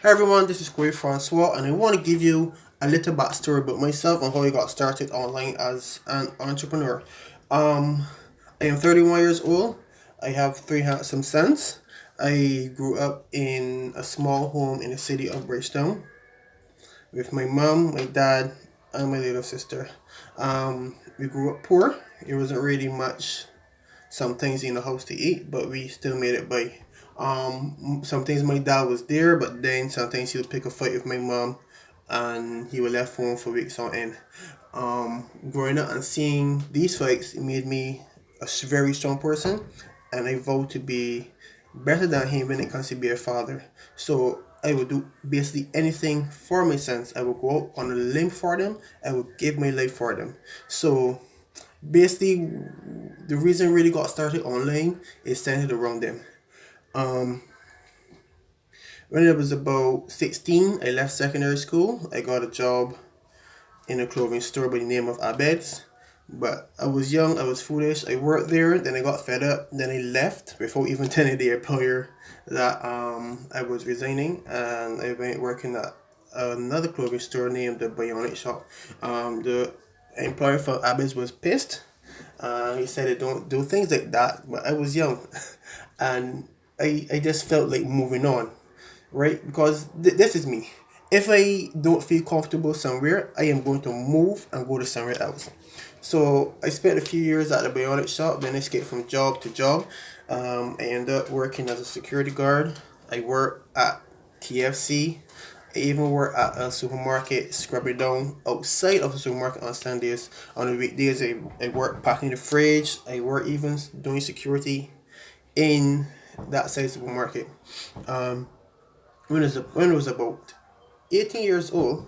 Hi everyone, this is Corey Francois, and I want to give you a little backstory about myself and how I got started online as an entrepreneur. Um, I am 31 years old. I have three handsome sons. I grew up in a small home in the city of Bridgetown with my mom, my dad, and my little sister. We grew up poor. It wasn't really much some things in the house to eat, but we still made it by. Some things my dad was there, but then sometimes he would pick a fight with my mom, and he would left home for weeks on end. Growing up and seeing these fights, it made me a very strong person, and I vowed to be better than him when it comes to be a father. So I would do basically anything for my sons. I would go out on a limb for them. I would give my life for them. So basically, the reason I really got started online is centered around them. Um, when I was about 16, I left secondary school. I got a job in a clothing store by the name of Abed's. But I was young, I was foolish. I worked there, then I got fed up, then I left before even telling the employer that I was resigning, and I went working at another clothing store named the Bionic Shop. The employer for Abed's was pissed. He said I don't do things like that, but I was young, and I just felt like moving on, right? Because this is me. If I don't feel comfortable somewhere, I am going to move and go to somewhere else. So I spent a few years at the Bionic Shop, then I skipped from job to job. I ended up working as a security guard. I worked at KFC. I even work at a supermarket, scrubbing down outside of the supermarket on Sundays. On the weekdays, I work packing the fridge. I work even doing security in that side supermarket. Um, when I was about 18 years old,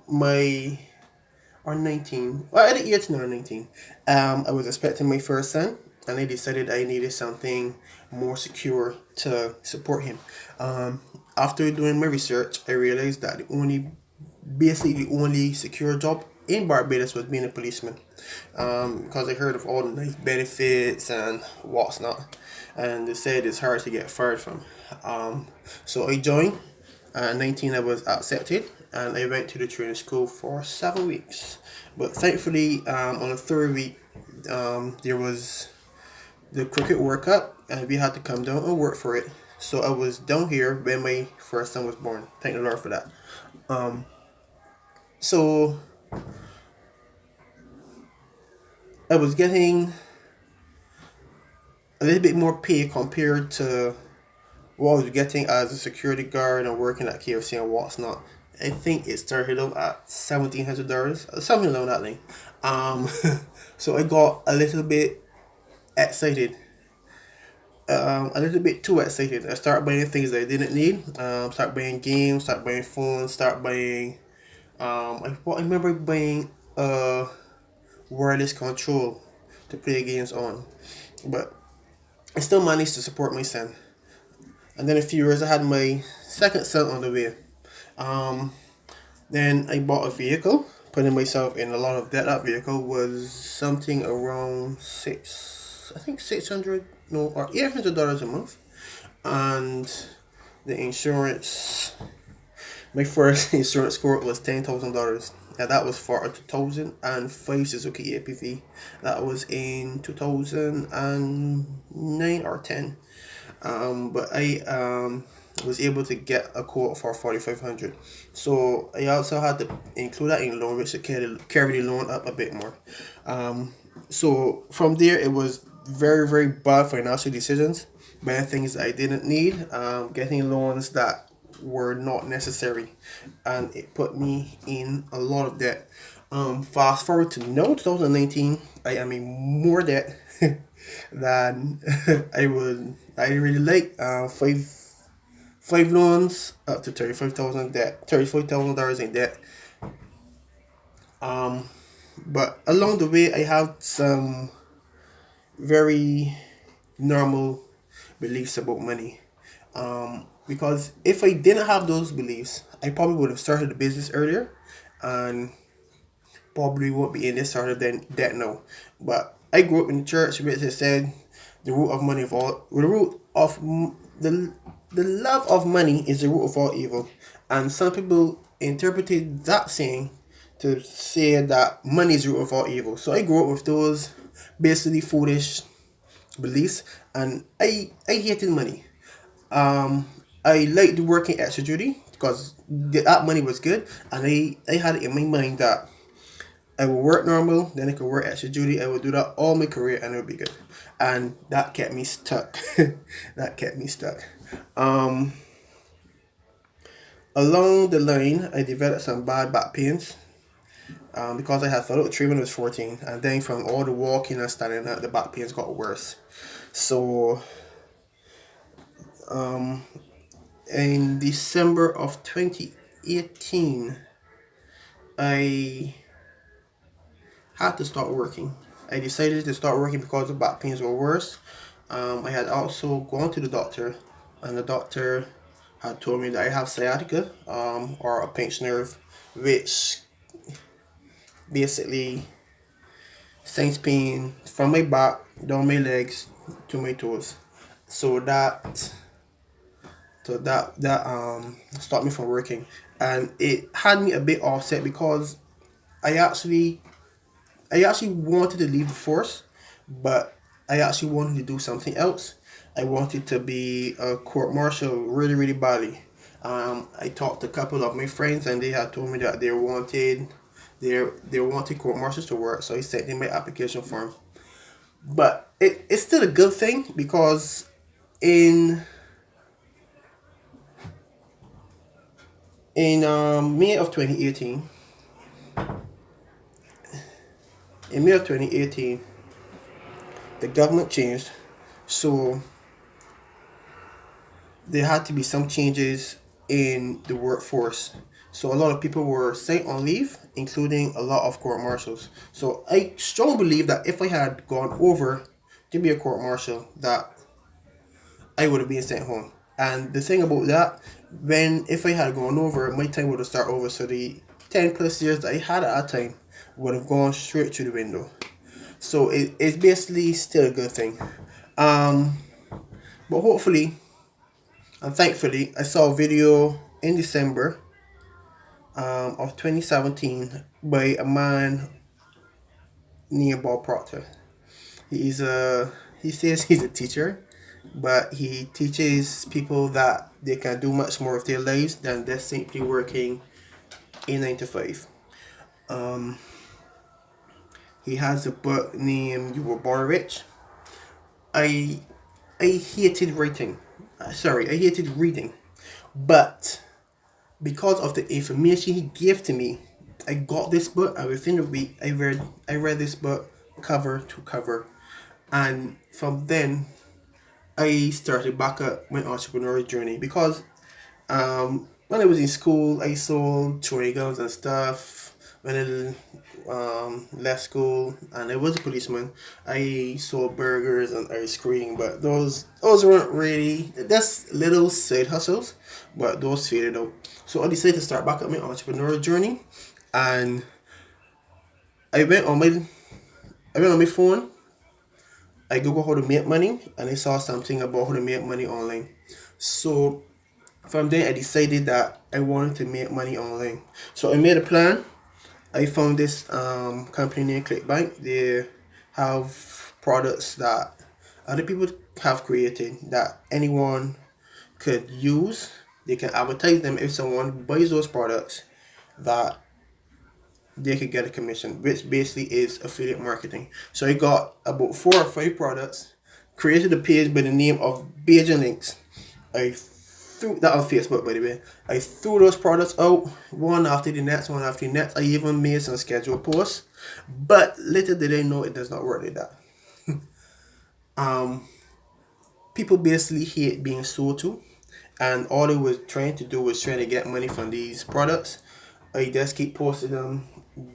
my or 19, well, at 18 or 19, I was expecting my first son, and I decided I needed something more secure to support him. After doing my research, I realized that basically the only secure job in Barbados was being a policeman, because I heard of all the nice benefits and what's not, and they said it's hard to get fired from. So I joined. At 19, I was accepted, and I went to the training school for 7 weeks. But thankfully, on the third week, there was the cricket World Cup, and we had to come down and work for it. So I was down here when my first son was born. Thank the Lord for that. Um, so I was getting a little bit more pay compared to what I was getting as a security guard and working at KFC and what's not. I think it started out at $1,700, something along that line. Um, so I got a little bit excited, a little bit too excited. I started buying things that I didn't need. Start buying games, start buying phones, start buying. I remember buying a wireless control to play games on, but I still managed to support my son. And then a few years I had my second son on the way. Um, then I bought a vehicle, putting myself in a lot of debt. That vehicle was something around I think 600, no, or $800 a month. And the insurance, my first insurance quote was $10,000. And that was for a 2005 Suzuki APV. That was in 2009 or 10. But I was able to get a quote for 4,500. So I also had to include that in loan, which to carry the loan up a bit more. So from there, it was very, very bad financial decisions, buying things I didn't need, getting loans that were not necessary, and it put me in a lot of debt. Fast forward to now, 2019, I am in more debt than I really like. Five loans up to 35,000 debt, $35,000 in debt. Um, but along the way, I have some very normal beliefs about money. Because if I didn't have those beliefs, I probably would have started the business earlier, and probably won't be in this sort of debt now. But I grew up in the church, which it said the root of money of all, the root of the the love of money is the root of all evil, and some people interpreted that saying to say that money is the root of all evil. So I grew up with those basically foolish beliefs, and I hated money. Um, I liked working extra duty because that money was good, and I had it in my mind that I would work normal, then I could work extra duty. I would do that all my career, and it would be good. And that kept me stuck. That kept me stuck. Um, Along the line, I developed some bad back pains because I had followed treatment when I was 14, and then from all the walking and standing up, the back pains got worse. So, um, in December of 2018, I had to start working. I decided to start working because the back pains were worse. I had also gone to the doctor, and the doctor had told me that I have sciatica, or a pinched nerve, which basically sends pain from my back down my legs to my toes. So that stopped me from working, and it had me a bit offset because I actually I actually wanted to leave the force, but I actually wanted to do something else. I wanted to be a court martial really, really badly. I talked to a couple of my friends, and they had told me that they wanted court martials to work, so I sent in my application form. But it's still a good thing because in May of 2018, in May of 2018, the government changed, so there had to be some changes in the workforce. So a lot of people were sent on leave, including a lot of court martials. So I strongly believe that if I had gone over to be a court martial, that I would have been sent home. And the thing about that, when if I had gone over, my time would have started over. So the 10 plus years that I had at that time would have gone straight to the window. So it's basically still a good thing. Um, but hopefully and thankfully, I saw a video in December of 2017 by a man named Bob Proctor. He says he's a teacher, but he teaches people that they can do much more of their lives than just simply working a 9 to 5. Um, he has a book named "You Were Born Rich." I I hated writing. Sorry, I hated reading, but because of the information he gave to me, I got this book, and within a week I read this book cover to cover, and from then I started back up my entrepreneurial journey because when I was in school I sold toy guns and stuff. When I left school and I was a policeman, I sold burgers and ice cream, but those weren't really that's little side hustles, but those faded out. So I decided to start back up my entrepreneurial journey, and I went on my I went on my phone. I googled how to make money, and I saw something about how to make money online. So from there, I decided that I wanted to make money online. So I made a plan. I found this company named ClickBank. They have products that other people have created that anyone could use. They can advertise them if someone buys those products, that they could get a commission, which basically is affiliate marketing. So I got about 4 or 5 products, created a page by the name of Beijing Links. I threw that on Facebook, by the way. I threw those products out one after the next, one after the next. I even made some scheduled posts, but little did I know it does not work like that. Um, People basically hate being sold to, and all they was trying to do was trying to get money from these products. I just keep posting them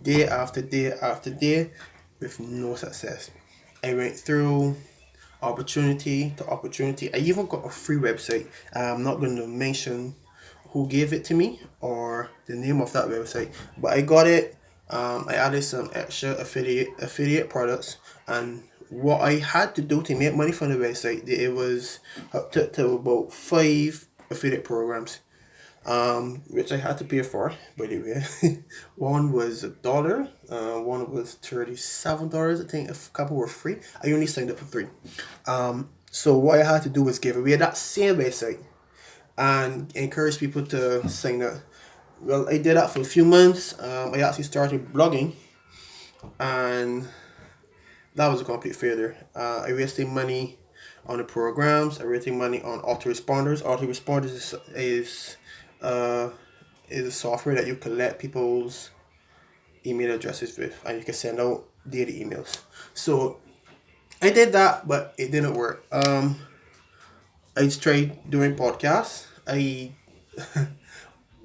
day after day after day with no success. I went through opportunity to opportunity. I even got a free website. I'm not going to mention who gave it to me or the name of that website, but I got it. I added some extra affiliate products, and what I had to do to make money from the website, it was up to about 5 affiliate programs, which I had to pay for, by the way. One was $1, one was $37. I think a couple were free. I only signed up for three. So what I had to do was give away that same website and encourage people to sign up. Well, I did that for a few months. I actually started blogging, and that was a complete failure. I wasted money on the programs. I wasted money on autoresponders. Autoresponders uh, is a software that you collect people's email addresses with, and you can send out daily emails. So I did that, but it didn't work. I tried doing podcasts. I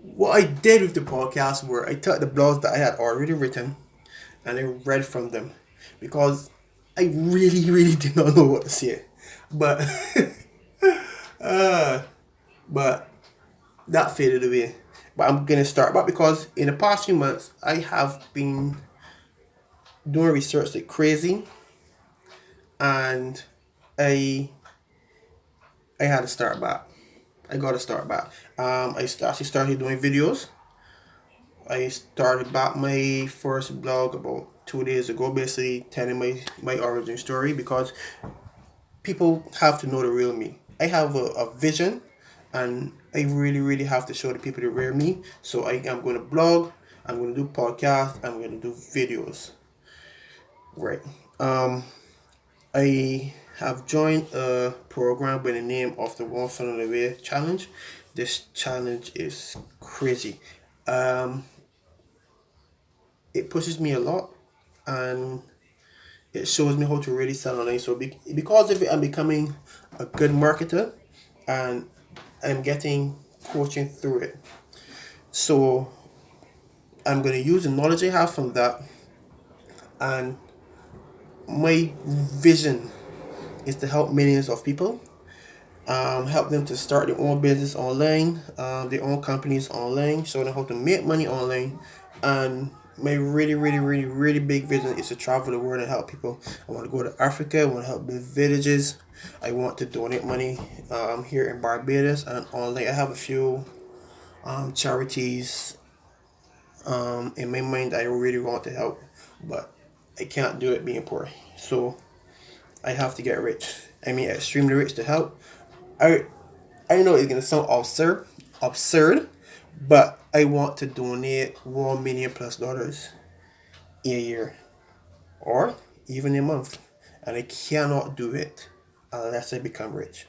What I did with the podcast were I took the blogs that I had already written and I read from them, because I really, really did not know what to say. But uh, but that faded away. But I'm gonna start back, because in the past few months I have been doing research like crazy, and I I had to start back. I got to start back. Actually started doing videos. I started back my first blog about 2 days ago, basically telling my origin story, because people have to know the real me. I have a vision, and I really, really have to show the people the real me. So I am going to blog, I'm going to do podcasts, I'm going to do videos. Right. I have joined a program by the name of the One Funnel Away Challenge. This challenge is crazy. Um, it pushes me a lot, and it shows me how to really sell online. So because of it, I'm becoming a good marketer, and I'm getting coaching through it. So I'm going to use the knowledge I have from that, and my vision is to help millions of people, help them to start their own business online, their own companies online, show them how to make money online. And my really, really, really, really big vision is to travel the world and help people. I want to go to Africa. I want to help build villages. I want to donate money here in Barbados and online. I have a few charities in my mind I really want to help, but I can't do it being poor. So I have to get rich. I mean, extremely rich to help. I I know it's gonna sound absurd, but I want to donate $1 million plus a year, or even a month, and I cannot do it unless I become rich.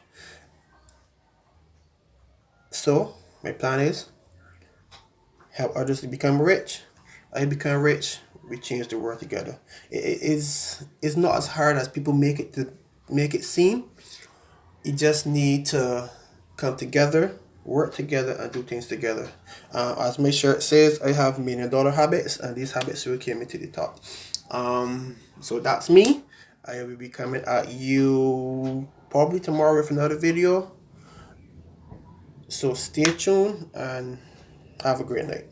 So my plan is help others to become rich. I become rich. We change the world together. It is it's not as hard as people make it seem. You just need to come together, work together, and do things together. As my shirt says, I have $1 million habits, and these habits will carry me to the top. So that's me. I will be coming at you probably tomorrow with another video. So stay tuned and have a great night.